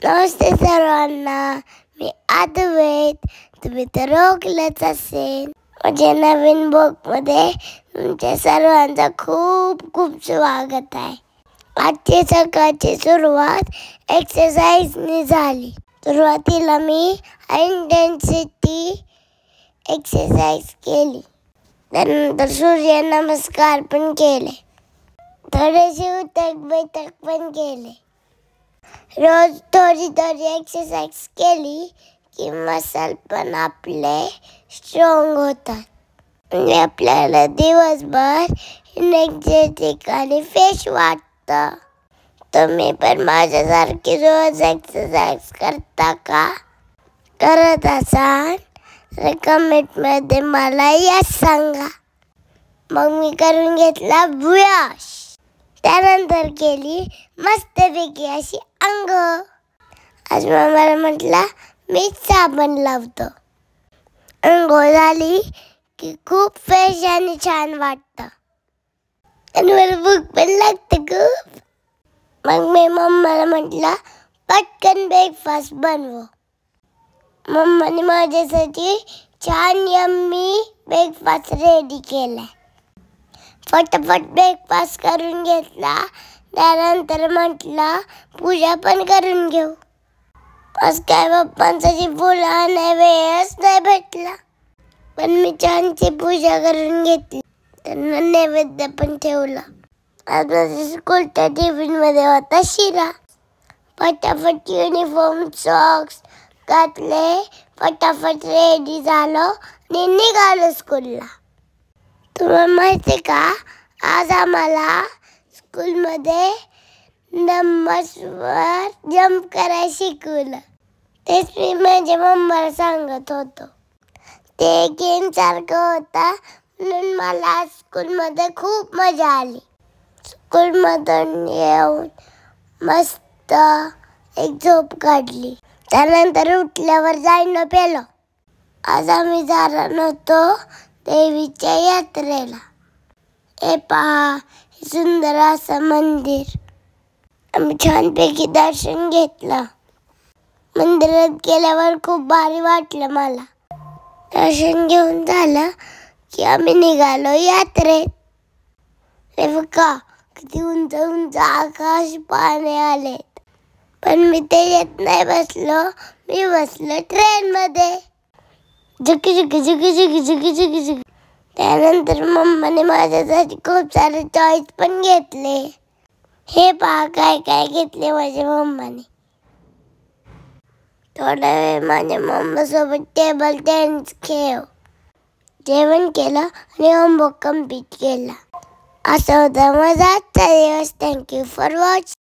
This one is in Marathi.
नमस्ते सर्वांना, मी अद्वैत. तुम्ही तर ओळखलंच असेल. माझ्या नवीन ब्लॉगमध्ये तुमच्या सर्वांचं खूप खूप स्वागत आहे. आजची सकाळची सुरुवात एक्सरसाइजने झाली. सुरुवातीला मी इंटेन्सिटी एक्सरसाइज केली. त्यानंतर सूर्यनमस्कार पण केले. थोडेसे उठक बैठक पण केले. रोज थोडी थोडी एक्सरसाइज केली की मसल पण आपले स्ट्रॉंग होतात आणि आपल्याला दिवसभर एनर्जेटिक आणि फ्रेश वाटतं. तुम्ही पण माझ्यासारखी रोज एक्सरसाइज करता का? करत असाल तर कमेंटमध्ये मला यस सांगा. मग मी करून घेतला ब्रश. त्यानंतर केली मस्तपैकी अशी अंग. आज मला म्हटला मी साबण लावतो. अंघोळ झाली की खूप फ्रेश आणि छान वाटतं आणि मला भूक पण लागते खूप. मग मी मम्माला म्हटलं पटकन ब्रेकफास्ट बनव. मम्माने माझ्यासाठी छान यम्मी ब्रेकफास्ट रेडी केलाय. फटाफट ब्रेकफास्ट करून घेतला. त्यानंतर म्हटलं पूजा पण करून घेऊ. आज काय बाप्पांसाठी फुलं आणायला वेळच नाही भेटला, पण मी छानची पूजा करून घेतली. त्यांना नैवेद्य पण ठेवला. आज माझ्या स्कूलच्या टिफिनमध्ये होता शिरा. फटाफट युनिफॉर्म सॉक्स घातले. फटाफट रेडी झालो आणि निघालो स्कूलला. तुम्हाला माहिती आहे का, आज आम्हाला स्कूलमध्ये नंबर्सवर जंप करायला शिकवलं. तेच मी माझ्या मम्माला सांगत होतो. ते गेम सारखं होतं म्हणून मला स्कूलमध्ये खूप मजा आली. स्कूलमधून येऊन मस्त एक झोप काढली. त्यानंतर उठल्यावर जाईन पेलो. आज आम्ही जाणार नव्हतो देवीच्या यात्रेला. हे पहा, हे सुंदर असं मंदिर. आम्ही छानपैकी दर्शन घेतलं. मंदिरात गेल्यावर खूप भारी वाटलं मला. दर्शन घेऊन झालं की आम्ही निघालो यात्रेत. हे बघा किती उंच उंच आकाश पाने आलेत. पण मी त्याच्यात नाही बसलो. मी बसलो ट्रेनमध्ये. झुकी झुकी झुकी झुकी झुकी झुकी झुकी. त्यानंतर मम्माने माझ्यासाठी खूप सारे टॉयज पण घेतले. हे पहा काय काय घेतले माझ्या मम्माने. थोडा वेळ माझ्या मम्मासोबत टेबल टेनिस खेळ. जेवण केलं आणि होमवर्क कम्प्लीट केला. असं होतं माझा आजचा दिवस. Thank you for watching.